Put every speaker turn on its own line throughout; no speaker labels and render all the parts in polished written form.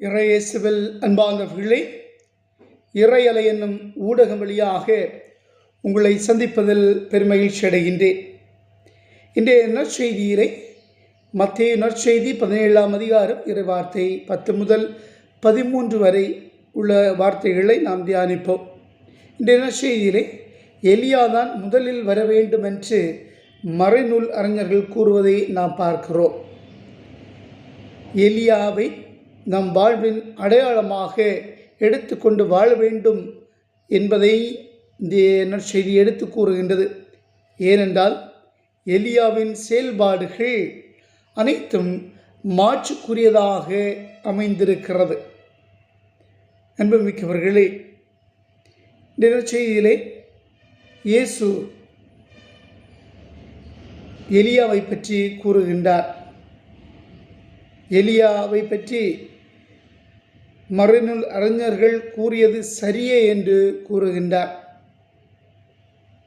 இறையேசுவில் அன்பார்ந்தவர்களே, இறையலை என்னும் ஊடகம் வழியாக உங்களை சந்திப்பதில் பெருமகிழ்ச்சி அடைகின்றேன். இன்றைய நற்செய்தியிலே மத்தேயு நற்செய்தி 17ஆம் அதிகாரம் இறைவார்த்தை 10 முதல் 13 வரை உள்ள வார்த்தைகளை நாம் தியானிப்போம். இன்றைய நற்செய்தியிலே எலியாதான் முதலில் வர வேண்டும் என்று மறைநூல் அறிஞர்கள் கூறுவதை நாம் பார்க்கிறோம். எலியாவை நம் வாழ்வின் அடையாளமாக எடுத்துக்கொண்டு வாழ வேண்டும் என்பதை இந்த நற்செய்தி எடுத்து கூறுகின்றது. ஏனென்றால் எலியாவின் செயல்பாடுகள் அனைத்தும் மாற்றுக்குரியதாக அமைந்திருக்கிறது. அன்புமிக்கவர்களே, இந்த நற்செய்தியிலே இயேசு எலியாவை பற்றி கூறுகின்றார். எலியாவை பற்றி மறைநூல் அறிஞர்கள் கூறியது சரியே என்று கூறுகின்றார்.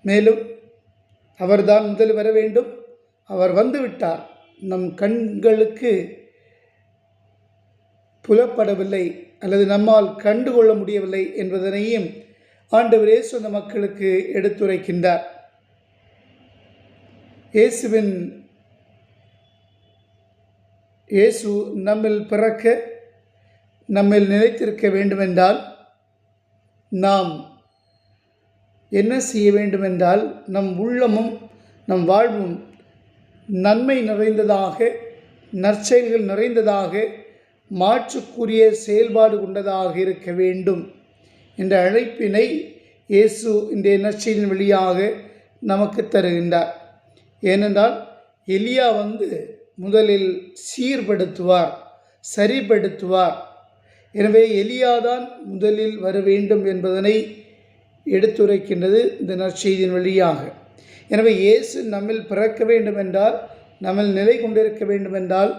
மேலும் அவர்தான் முதல் வர வேண்டும், அவர் வந்துவிட்டார், நம் கண்களுக்கு புலப்படவில்லை அல்லது நம்மால் கண்டுகொள்ள முடியவில்லை என்பதனையும் ஆண்டவர் இயேசு அந்த மக்களுக்கு எடுத்துரைக்கின்றார். இயேசு நம்மில் பிறக்க நம்மில் நிலைத்திருக்க வேண்டுமென்றால் நாம் என்ன செய்ய வேண்டுமென்றால் நம் உள்ளமும் நம் வாழ்வும் நன்மை நிறைந்ததாக, நற்செயல்கள் நிறைந்ததாக, மாற்றுக்குரிய செயல்பாடு கொண்டதாக இருக்க வேண்டும் என்ற அழைப்பினை இயேசு இந்த நற்செய்தியின் வழியாக நமக்கு தருகின்றார். ஏனென்றால் எலியா முதலில் சீர்படுத்துவார், சரிப்படுத்துவார். எனவே எலியாதான் முதலில் வர வேண்டும் என்பதனை எடுத்துரைக்கின்றது இந்த நற்செய்தியின் வழியாக. எனவே இயேசு நம்மில் பிறக்க வேண்டுமென்றால், நம்மில் நிலை கொண்டிருக்க வேண்டுமென்றால்,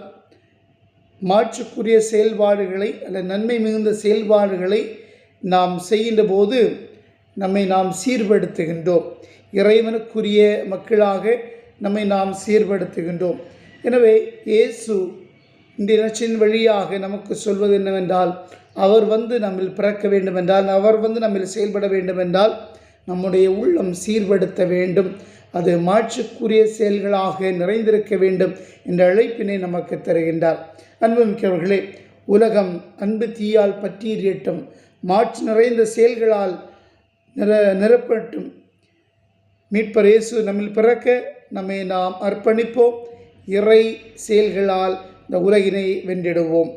மாற்றுக்குரிய செயல்பாடுகளை அல்லது நன்மை மிகுந்த செயல்பாடுகளை நாம் செய்கின்ற போது நம்மை நாம் சீர்படுத்துகின்றோம். இறைவனுக்குரிய மக்களாக நம்மை நாம் சீர்படுத்துகின்றோம். எனவே இயேசு இந்த நற்செய்தியின் வழியாக நமக்கு சொல்வது என்னவென்றால், அவர் நம்மில் பிறக்க வேண்டுமென்றால், அவர் நம்மில் செயல்பட வேண்டுமென்றால் நம்முடைய உள்ளம் சீர்படுத்த வேண்டும், அது மாற்றுக்குரிய செயல்களாக நிறைந்திருக்க வேண்டும் என்ற அழைப்பினை நமக்கு தருகின்றார். அன்புமிக்கவர்களே, உலகம் அன்பு தீயால் பற்றீரியட்டும், மாற்று நிறைந்த செயல்களால் நிரப்பட்டும். மீட்பர் இயேசு நம்மில் பிறக்க நம்மை நாம் அர்ப்பணிப்போம். இறை செயல்களால் இந்த உலகினை வென்றிடுவோம்.